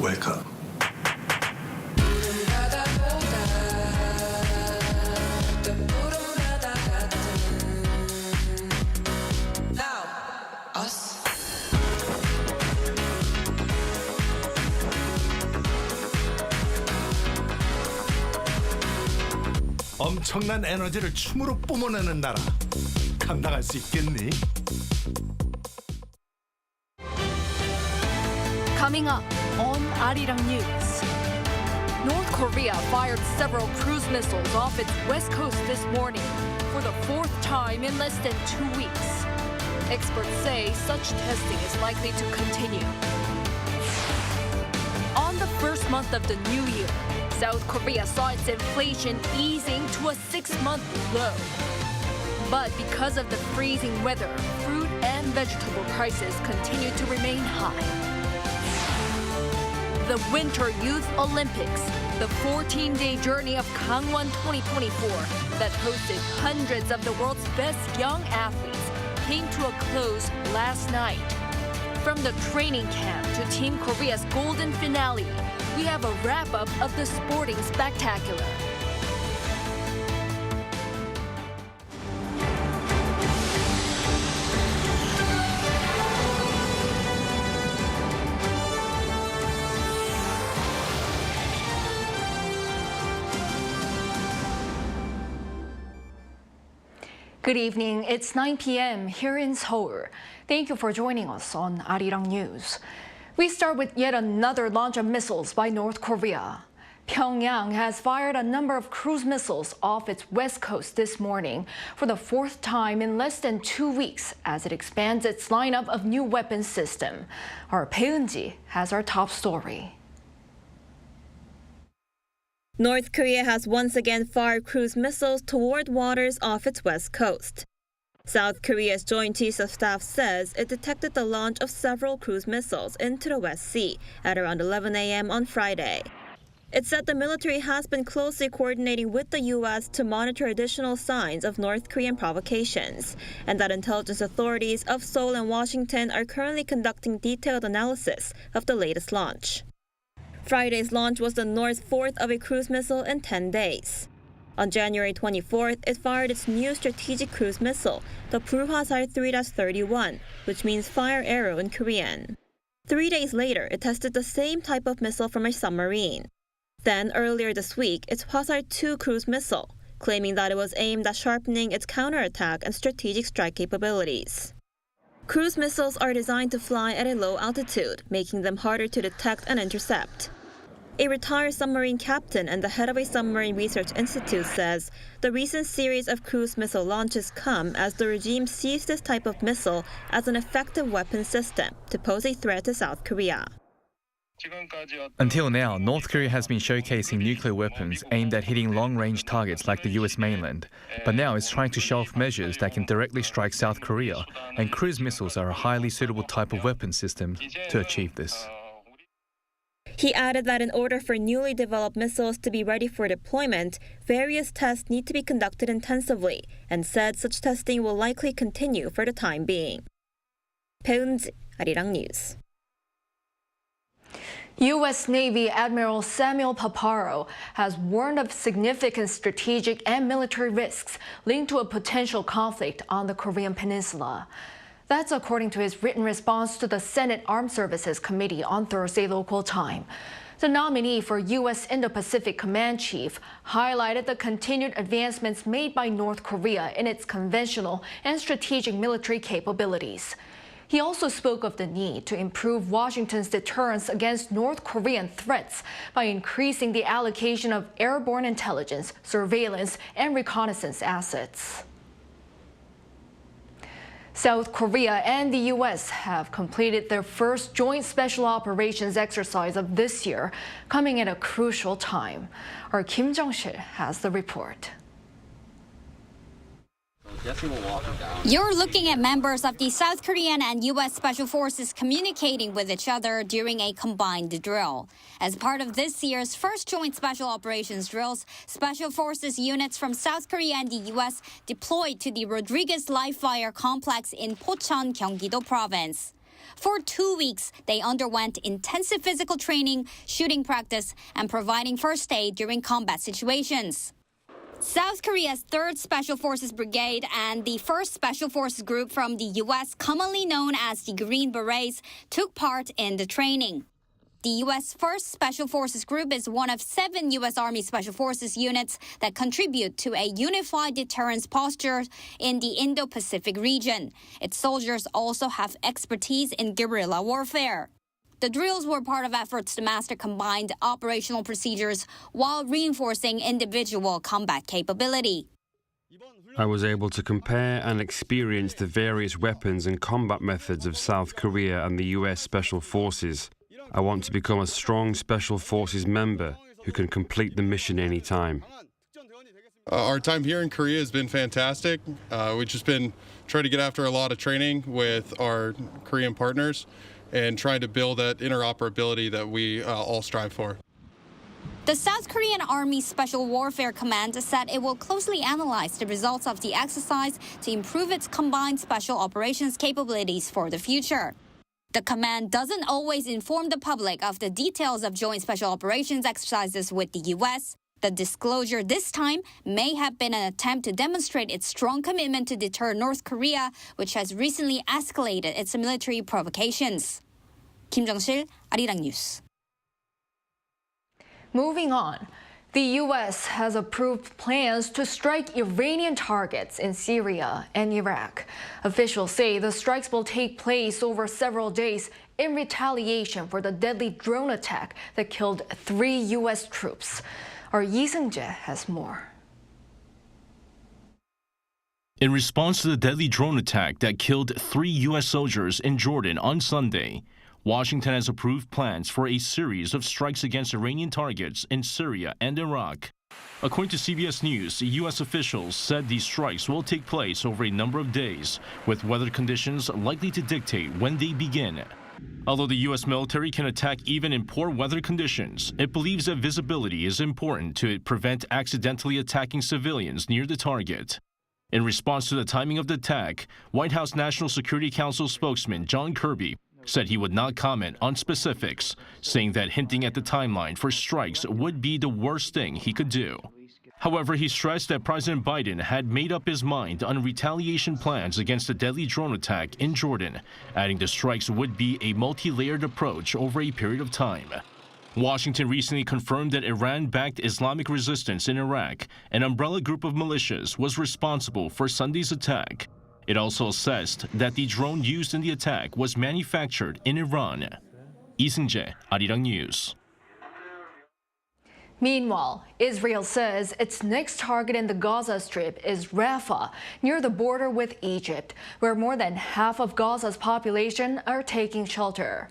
welcome. 엄청난 에너지를 춤으로 뿜어내는 나라. 감당할 수 있겠니? Coming up on Arirang News. North Korea fired several cruise missiles off its west coast this morning for the fourth time in less than 2 weeks. Experts say such testing is likely to continue. On the first month of the new year, South Korea saw its inflation easing to a 6-month low. But because of the freezing weather, fruit and vegetable prices continue to remain high. The Winter Youth Olympics, the 14-day journey of Gangwon 2024 that hosted hundreds of the world's best young athletes, came to a close last night. From the training camp to Team Korea's golden finale, we have a wrap-up of the sporting spectacular. Good evening. It's 9 p.m. here in Seoul. Thank you for joining us on Arirang News. We start with yet another launch of missiles by North Korea. Pyongyang has fired a number of cruise missiles off its west coast this morning for the fourth time in less than 2 weeks as it expands its lineup of new weapons system. Our Peunji has our top story. North Korea has once again fired cruise missiles toward waters off its west coast. South Korea's Joint Chiefs of Staff says it detected the launch of several cruise missiles into the West Sea at around 11 a.m. on Friday. It said the military has been closely coordinating with the U.S. to monitor additional signs of North Korean provocations, and that intelligence authorities of Seoul and Washington are currently conducting detailed analysis of the latest launch. Friday's launch was the North's fourth of a cruise missile in 10 days. On January 24th, it fired its new strategic cruise missile, the Bulhwasar 3-31, which means fire arrow in Korean. 3 days later, it tested the same type of missile from a submarine. Then, earlier this week, its Hwasar 2 cruise missile, claiming that it was aimed at sharpening its counterattack and strategic strike capabilities. Cruise missiles are designed to fly at a low altitude, making them harder to detect and intercept. A retired submarine captain and the head of a submarine research institute says the recent series of cruise missile launches come as the regime sees this type of missile as an effective weapon system to pose a threat to South Korea. Until now, North Korea has been showcasing nuclear weapons aimed at hitting long-range targets like the US mainland. But now it's trying to show off measures that can directly strike South Korea, and cruise missiles are a highly suitable type of weapon system to achieve this. He added that in order for newly developed missiles to be ready for deployment, various tests need to be conducted intensively, and said such testing will likely continue for the time being. Peunji, Arirang News. U.S. Navy Admiral Samuel Paparo has warned of significant strategic and military risks linked to a potential conflict on the Korean Peninsula. That's according to his written response to the Senate Armed Services Committee on Thursday local time. The nominee for U.S. Indo-Pacific Command Chief highlighted the continued advancements made by North Korea in its conventional and strategic military capabilities. He also spoke of the need to improve Washington's deterrence against North Korean threats by increasing the allocation of airborne intelligence, surveillance, and reconnaissance assets. South Korea and the U.S. have completed their first joint special operations exercise of this year, coming at a crucial time. Our Kim Jong-sil has the report. You're looking at members of the South Korean and U.S. Special Forces communicating with each other during a combined drill. As part of this year's first joint special operations drills, Special Forces units from South Korea and the U.S. deployed to the Rodriguez Live Fire Complex in Pocheon, Gyeonggi-do Province. For 2 weeks, they underwent intensive physical training, shooting practice, and providing first aid during combat situations. South Korea's 3rd Special Forces Brigade and the 1st Special Forces Group from the U.S., commonly known as the Green Berets, took part in the training. The U.S. 1st Special Forces Group is one of 7 U.S. Army Special Forces units that contribute to a unified deterrence posture in the Indo-Pacific region. Its soldiers also have expertise in guerrilla warfare. The drills were part of efforts to master combined operational procedures while reinforcing individual combat capability. I was able to compare and experience the various weapons and combat methods of South Korea and the U.S. Special Forces. I want to become a strong Special Forces member who can complete the mission anytime. Our time here in Korea has been fantastic. We've just been trying to get after a lot of training with our Korean partners and trying to build that interoperability that we all strive for. The South Korean Army Special Warfare Command said it will closely analyze the results of the exercise to improve its combined special operations capabilities for the future. The command doesn't always inform the public of the details of joint special operations exercises with the U.S. The disclosure this time may have been an attempt to demonstrate its strong commitment to deter North Korea, which has recently escalated its military provocations. Kim Jong-sil, Arirang News. Moving on, the U.S. has approved plans to strike Iranian targets in Syria and Iraq. Officials say the strikes will take place over several days in retaliation for the deadly drone attack that killed 3 U.S. troops. Our Yi Seung-jae has more. In response to the deadly drone attack that killed 3 U.S. soldiers in Jordan on Sunday, Washington has approved plans for a series of strikes against Iranian targets in Syria and Iraq. According to CBS News, U.S. officials said these strikes will take place over a number of days, with weather conditions likely to dictate when they begin. Although the U.S. military can attack even in poor weather conditions, it believes that visibility is important to prevent accidentally attacking civilians near the target. In response to the timing of the attack, White House National Security Council spokesman John Kirby said he would not comment on specifics, saying that hinting at the timeline for strikes would be the worst thing he could do. However, he stressed that President Biden had made up his mind on retaliation plans against the deadly drone attack in Jordan, adding the strikes would be a multi-layered approach over a period of time. Washington recently confirmed that Iran-backed Islamic resistance in Iraq, an umbrella group of militias, was responsible for Sunday's attack. It also assessed that the drone used in the attack was manufactured in Iran. Yi Seung-jae, Arirang News. Meanwhile, Israel says its next target in the Gaza Strip is Rafah, near the border with Egypt, where more than half of Gaza's population are taking shelter.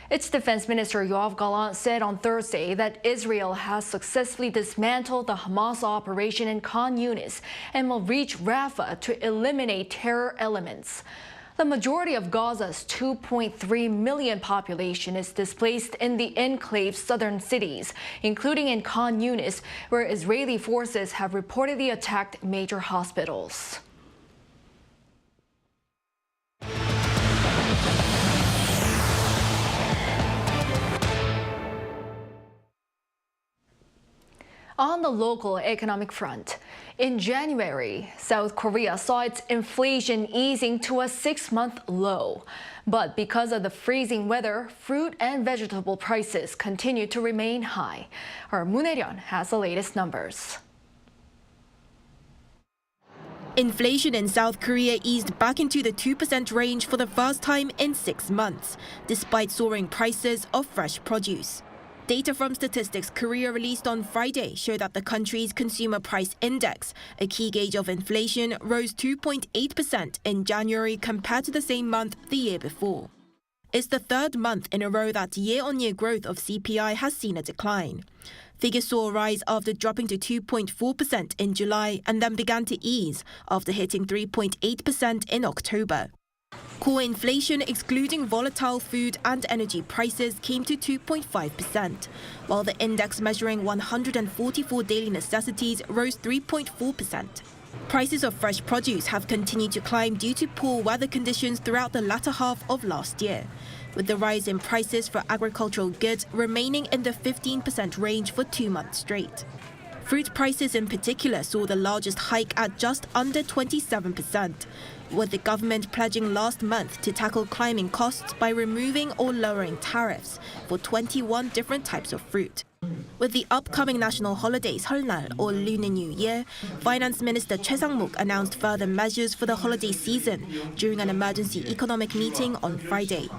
Its Defense Minister Yoav Gallant said on Thursday that Israel has successfully dismantled the Hamas operation in Khan Younis and will reach Rafah to eliminate terror elements. The majority of Gaza's 2.3 million population is displaced in the enclave's southern cities, including in Khan Younis, where Israeli forces have reportedly attacked major hospitals. On the local economic front, in January, South Korea saw its inflation easing to a 6-month low. But because of the freezing weather, fruit and vegetable prices continue to remain high. Our Moon Hae-ryun has the latest numbers. Inflation in South Korea eased back into the 2% range for the first time in 6 months, despite soaring prices of fresh produce. Data from Statistics Korea released on Friday show that the country's consumer price index, a key gauge of inflation, rose 2.8% in January compared to the same month the year before. It's the 3rd month in a row that year-on-year growth of CPI has seen a decline. Figures saw a rise after dropping to 2.4% in July and then began to ease after hitting 3.8% in October. Core inflation, excluding volatile food and energy prices, came to 2.5%, while the index measuring 144 daily necessities rose 3.4%. Prices of fresh produce have continued to climb due to poor weather conditions throughout the latter half of last year, with the rise in prices for agricultural goods remaining in the 15% range for 2 months straight. Fruit prices in particular saw the largest hike at just under 27%, with the government pledging last month to tackle climbing costs by removing or lowering tariffs for 21 different types of fruit. With the upcoming national holidays, Seoll날 or Lunar New Year, Finance Minister Choi Sang-mok announced further measures for the holiday season during an emergency economic meeting on Friday.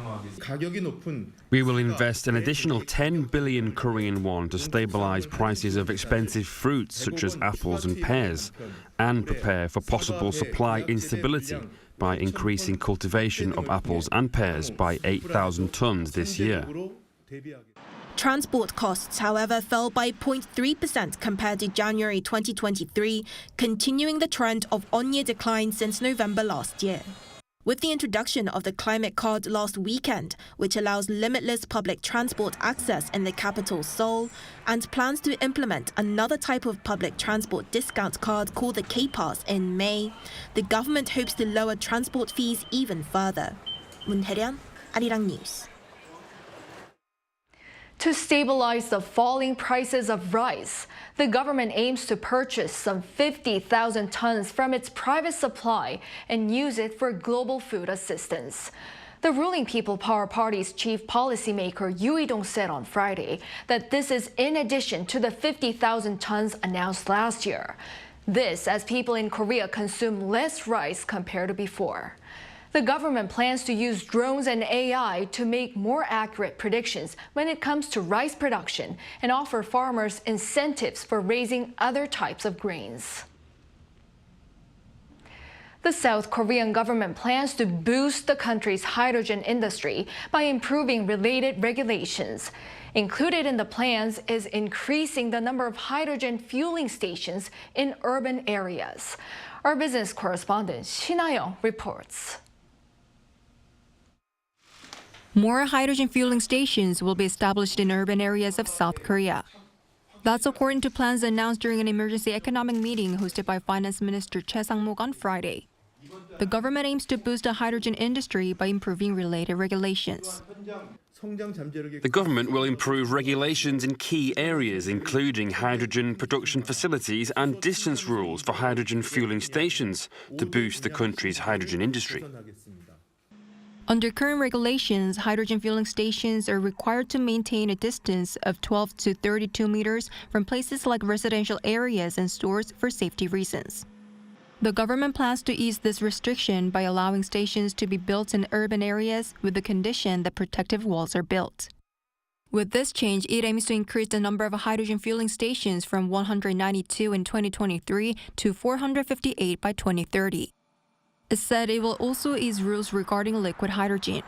We will invest an additional 10 billion Korean won to stabilize prices of expensive fruits such as apples and pears, and prepare for possible supply instability by increasing cultivation of apples and pears by 8,000 tons this year. Transport costs, however, fell by 0.3% compared to January 2023, continuing the trend of on-year decline since November last year. With the introduction of the climate card last weekend, which allows limitless public transport access in the capital Seoul, and plans to implement another type of public transport discount card called the K-Pass in May, the government hopes to lower transport fees even further. Moon Hae-ryun, Arirang News. To stabilize the falling prices of rice, the government aims to purchase some 50,000 tons from its private supply and use it for global food assistance. The ruling People Power Party's chief policymaker Yoo Il-dong said on Friday that this is in addition to the 50,000 tons announced last year. This as people in Korea consume less rice compared to before. The government plans to use drones and AI to make more accurate predictions when it comes to rice production and offer farmers incentives for raising other types of grains. The South Korean government plans to boost the country's hydrogen industry by improving related regulations. Included in the plans is increasing the number of hydrogen fueling stations in urban areas. Our business correspondent Shin Ha-young reports. More hydrogen fueling stations will be established in urban areas of South Korea. That's according to plans announced during an emergency economic meeting hosted by Finance Minister Choi Sang-mok on Friday. The government aims to boost the hydrogen industry by improving related regulations. The government will improve regulations in key areas, including hydrogen production facilities and distance rules for hydrogen fueling stations, to boost the country's hydrogen industry. Under current regulations, hydrogen fueling stations are required to maintain a distance of 12 to 32 meters from places like residential areas and stores for safety reasons. The government plans to ease this restriction by allowing stations to be built in urban areas with the condition that protective walls are built. With this change, it aims to increase the number of hydrogen fueling stations from 192 in 2023 to 458 by 2030. It said it will also ease rules regarding liquid hydrogen.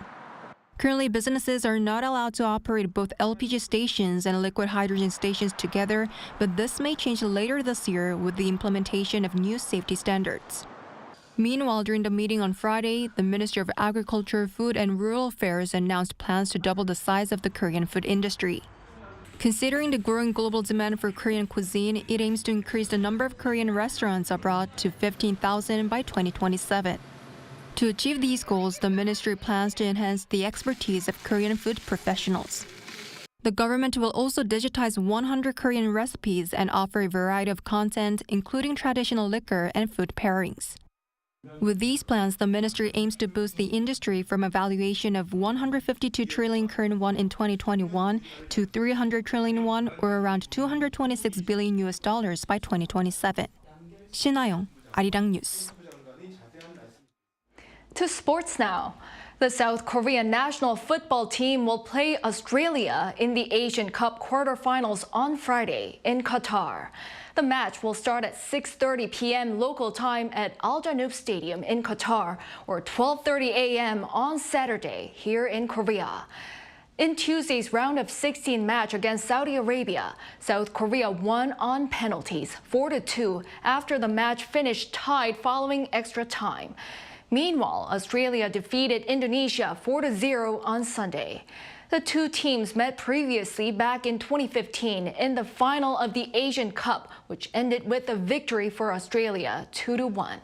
Currently, businesses are not allowed to operate both LPG stations and liquid hydrogen stations together, but this may change later this year with the implementation of new safety standards. Meanwhile, during the meeting on Friday, the Ministry of Agriculture, Food and Rural Affairs announced plans to double the size of the Korean food industry. Considering the growing global demand for Korean cuisine, it aims to increase the number of Korean restaurants abroad to 15,000 by 2027. To achieve these goals, the ministry plans to enhance the expertise of Korean food professionals. The government will also digitize 100 Korean recipes and offer a variety of content, including traditional liquor and food pairings. With these plans, the ministry aims to boost the industry from a valuation of 152 trillion Korean won in 2021 to 300 trillion won, or around $226 billion by 2027. Shin Ha-young, Arirang News. To sports now. The South Korean national football team will play Australia in the Asian Cup quarterfinals on Friday in Qatar. The match will start at 6:30 p.m. local time at Al Janoub Stadium in Qatar, or 12:30 a.m. on Saturday here in Korea. In Tuesday's round of 16 match against Saudi Arabia, South Korea won on penalties 4-2 after the match finished tied following extra time. Meanwhile, Australia defeated Indonesia 4-0 on Sunday. The two teams met previously back in 2015 in the final of the Asian Cup, which ended with a victory for Australia, 2-1.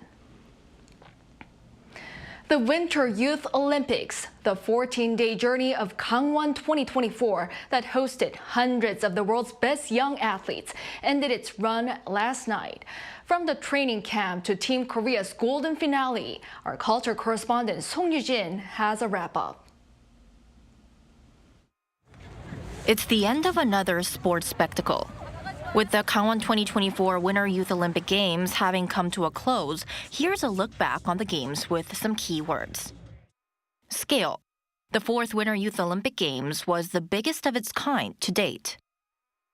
The Winter Youth Olympics, the 14-day journey of Gangwon 2024 that hosted hundreds of the world's best young athletes, ended its run last night. From the training camp to Team Korea's golden finale, our culture correspondent Song Yoo-jin has a wrap-up. It's the end of another sports spectacle. With the Gangwon 2024 Winter Youth Olympic Games having come to a close, here's a look back on the Games with some key words. Scale. The fourth Winter Youth Olympic Games was the biggest of its kind to date.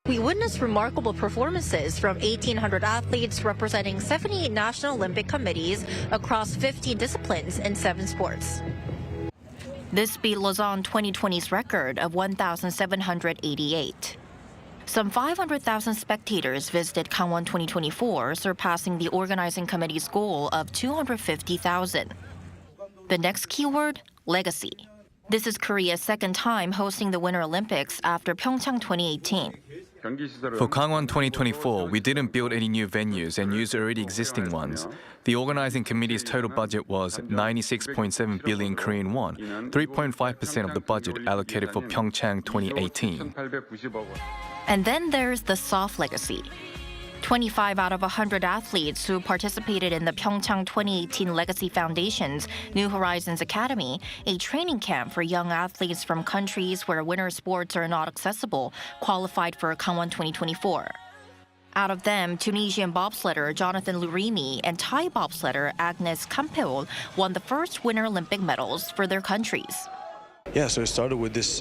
We witnessed remarkable performances from 1,800 athletes representing 78 national Olympic committees across 15 disciplines in 7 sports. This beat Lausanne 2020's record of 1,788. Some 500,000 spectators visited Gangwon 2024, surpassing the organizing committee's goal of 250,000. The next keyword, legacy. This is Korea's second time hosting the Winter Olympics after Pyeongchang 2018. For Gangwon 2024, we didn't build any new venues and used already existing ones. The organizing committee's total budget was 96.7 billion Korean won, 3.5% of the budget allocated for Pyeongchang 2018. And then there's the soft legacy. 25 out of 100 athletes who participated in the Pyeongchang 2018 Legacy Foundation's New Horizons Academy, a training camp for young athletes from countries where winter sports are not accessible, qualified for Gangwon 2024. Out of them, Tunisian bobsledder Jonathan Lurimi and Thai bobsledder Agnes Kampeol won the first Winter Olympic medals for their countries. Yeah, so it started with this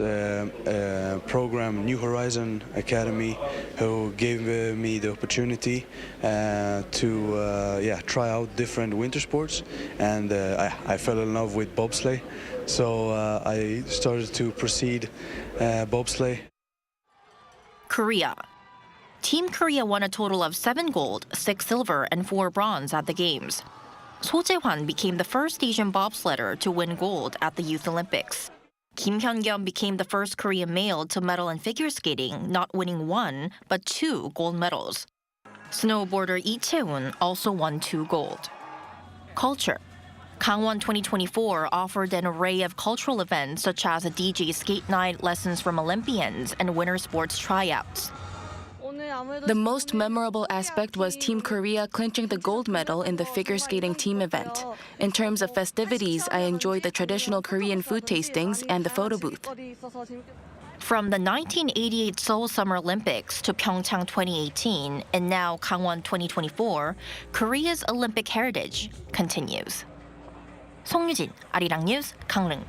program, New Horizon Academy, who gave me the opportunity to try out different winter sports, and I fell in love with bobsleigh, so I started to proceed bobsleigh. Korea. Team Korea won a total of 7 gold, 6 silver, and 4 bronze at the Games. So Jae-hwan became the first Asian bobsledder to win gold at the Youth Olympics. Kim Hyun-kyung became the first Korean male to medal in figure skating, not winning 1, but 2 gold medals. Snowboarder Lee Chae-woon also won 2 gold. Culture. Gangwon 2024 offered an array of cultural events such as a DJ skate night, lessons from Olympians, and winter sports tryouts. The most memorable aspect was Team Korea clinching the gold medal in the figure skating team event. In terms of festivities, I enjoyed the traditional Korean food tastings and the photo booth. From the 1988 Seoul Summer Olympics to Pyeongchang 2018 and now Gangwon 2024, Korea's Olympic heritage continues. 송유진, Arirang News, Gangneung.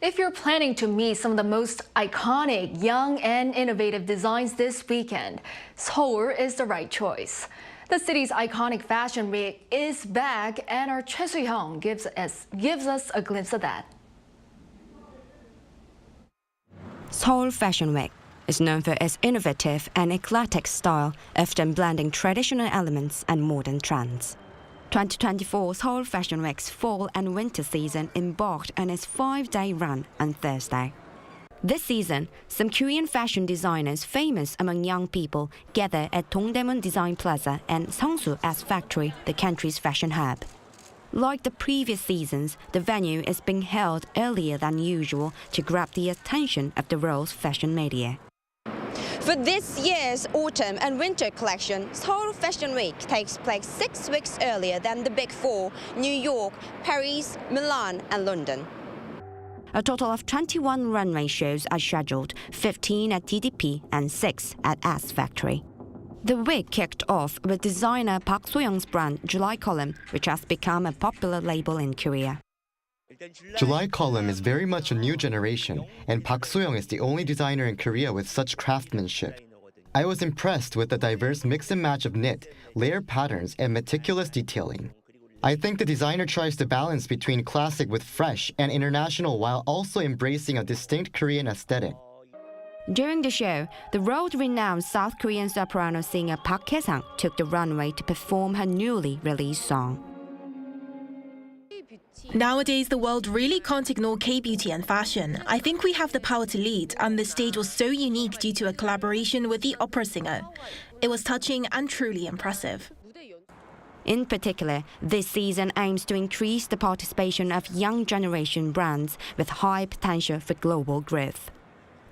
If you're planning to meet some of the most iconic, young, and innovative designs this weekend, Seoul is the right choice. The city's iconic fashion week is back, and our Choi Soo-hyung gives us a glimpse of that. Seoul Fashion Week is known for its innovative and eclectic style, often blending traditional elements and modern trends. 2024 Seoul Fashion Week's fall and winter season embarked on its 5-day run on Thursday. This season, some Korean fashion designers famous among young people gather at Dongdaemun Design Plaza and Seongsu S Factory, the country's fashion hub. Like the previous seasons, the venue is being held earlier than usual to grab the attention of the world's fashion media. For this year's autumn and winter collection, Seoul Fashion Week takes place 6 weeks earlier than the Big Four, New York, Paris, Milan, and London. A total of 21 runway shows are scheduled, 15 at DDP and 6 at S Factory. The week kicked off with designer Park So-young's brand July Column, which has become a popular label in Korea. July Column is very much a new generation, and Park So-young is the only designer in Korea with such craftsmanship. I was impressed with the diverse mix and match of knit, layered patterns, and meticulous detailing. I think the designer tries to balance between classic with fresh and international while also embracing a distinct Korean aesthetic. During the show, the world-renowned South Korean soprano singer Park Hae-sang took the runway to perform her newly released song. Nowadays, the world really can't ignore K-beauty and fashion. I think we have the power to lead, and this stage was so unique due to a collaboration with the opera singer. It was touching and truly impressive. In particular, this season aims to increase the participation of young generation brands with high potential for global growth.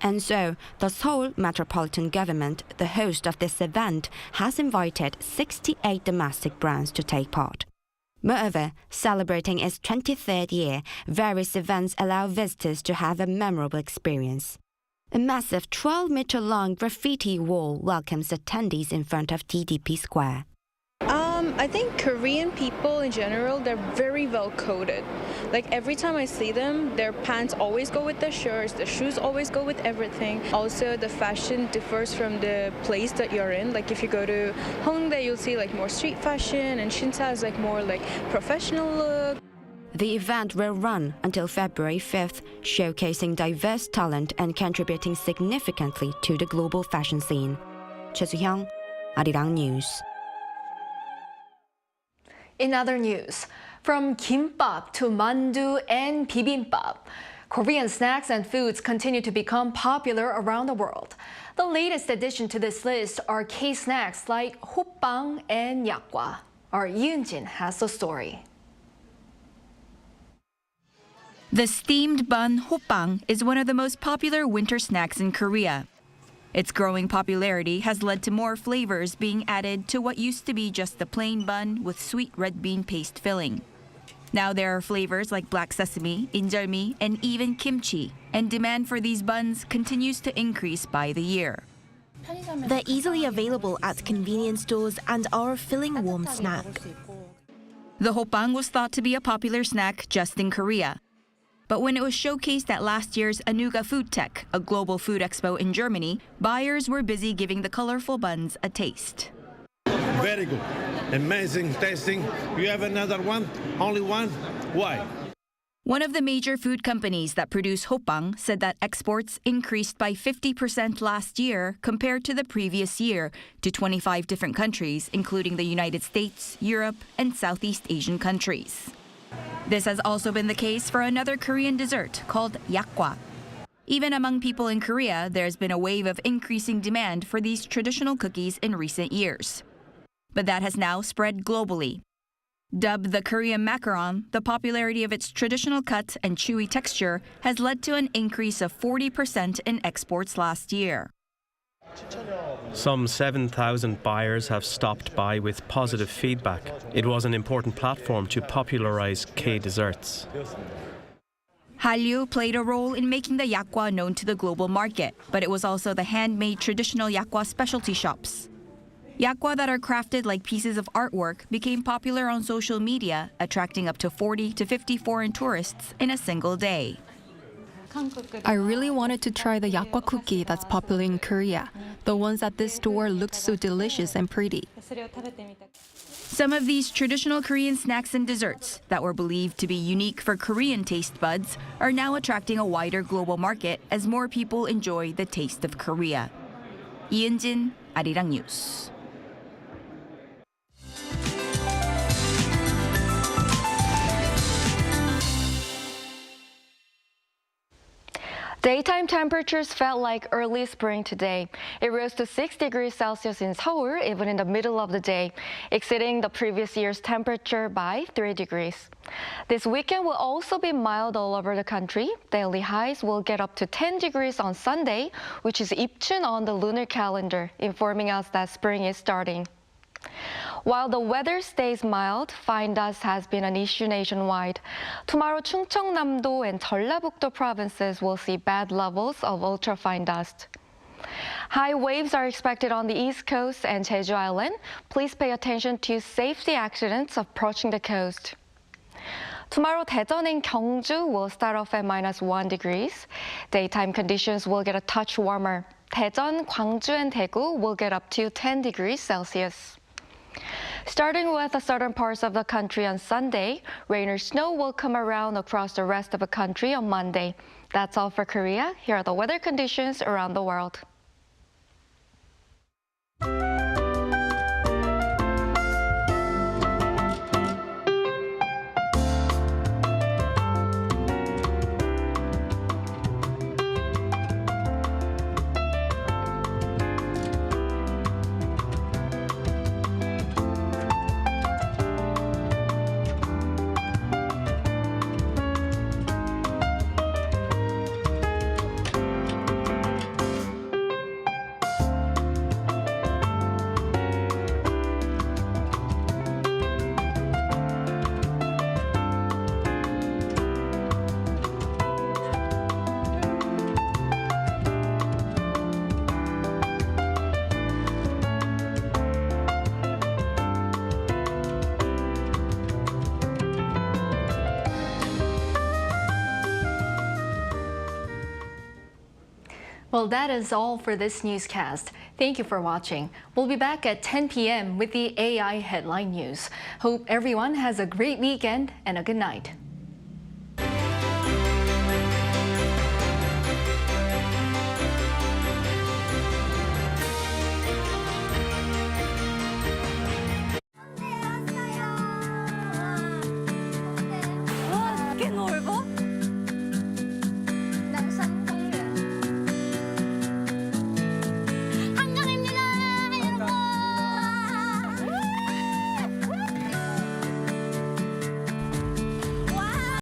And so, the Seoul Metropolitan Government, the host of this event, has invited 68 domestic brands to take part. Moreover, celebrating its 23rd year, various events allow visitors to have a memorable experience. A massive 12-meter-long graffiti wall welcomes attendees in front of TDP Square. I think Korean people in general, they're very well coded. Like every time I see them, their pants always go with their shirts, their shoes always go with everything. Also, the fashion differs from the place that you're in. Like if you go to Hongdae, you'll see like more street fashion, and Shinsa is like more like professional look. The event will run until February 5th, showcasing diverse talent and contributing significantly to the global fashion scene. Choi Soo-hyung, Arirang News. In other news, from kimbap to mandu and bibimbap, Korean snacks and foods continue to become popular around the world. The latest addition to this list are K-snacks like Hoppang and yakgwa. Our Yoon-jin has the story. The steamed bun Hoppang is one of the most popular winter snacks in Korea. Its growing popularity has led to more flavors being added to what used to be just the plain bun with sweet red bean paste filling. Now there are flavors like black sesame, injeolmi, and even kimchi, and demand for these buns continues to increase by the year. They're easily available at convenience stores and are a filling warm snack. The Hoppang was thought to be a popular snack just in Korea. But when it was showcased at last year's Anuga Food Tech, a global food expo in Germany, buyers were busy giving the colorful buns a taste. Very good. Amazing tasting. You have another one? Only one? Why? One of the major food companies that produce Hoppang said that exports increased by 50% last year compared to the previous year to 25 different countries, including the United States, Europe, and Southeast Asian countries. This has also been the case for another Korean dessert called yakgwa. Even among people in Korea, there's been a wave of increasing demand for these traditional cookies in recent years. But that has now spread globally. Dubbed the Korean macaron, the popularity of its traditional cut and chewy texture has led to an increase of 40% in exports last year. Some 7,000 buyers have stopped by with positive feedback. It was an important platform to popularize K-desserts. Hallyu played a role in making the yakgwa known to the global market, but it was also the handmade traditional yakgwa specialty shops. Yakgwa that are crafted like pieces of artwork became popular on social media, attracting up to 40 to 50 foreign tourists in a single day. I really wanted to try the yakgwa cookie that's popular in Korea. The ones at this store looked so delicious and pretty. Some of these traditional Korean snacks and desserts that were believed to be unique for Korean taste buds are now attracting a wider global market as more people enjoy the taste of Korea. Yoon-jin, Arirang News. Daytime temperatures felt like early spring today. It rose to 6 degrees Celsius in Seoul, even in the middle of the day, exceeding the previous year's temperature by 3 degrees. This weekend will also be mild all over the country. Daily highs will get up to 10 degrees on Sunday, which is Ipchun on the lunar calendar, informing us that spring is starting. While the weather stays mild, fine dust has been an issue nationwide. Tomorrow, Chungcheongnam-do and Jeollabuk-do provinces will see bad levels of ultrafine dust. High waves are expected on the east coast and Jeju Island. Please pay attention to safety accidents approaching the coast. Tomorrow, Daejeon and Gyeongju will start off at -1 degrees. Daytime conditions will get a touch warmer. Daejeon, Gwangju, and Daegu will get up to 10 degrees Celsius. Starting with the southern parts of the country on Sunday, rain or snow will come around across the rest of the country on Monday. That's all for Korea. Here are the weather conditions around the world. Well, that is all for this newscast. Thank you for watching. We'll be back at 10 p.m. with the AI headline news. Hope everyone has a great weekend and a good night.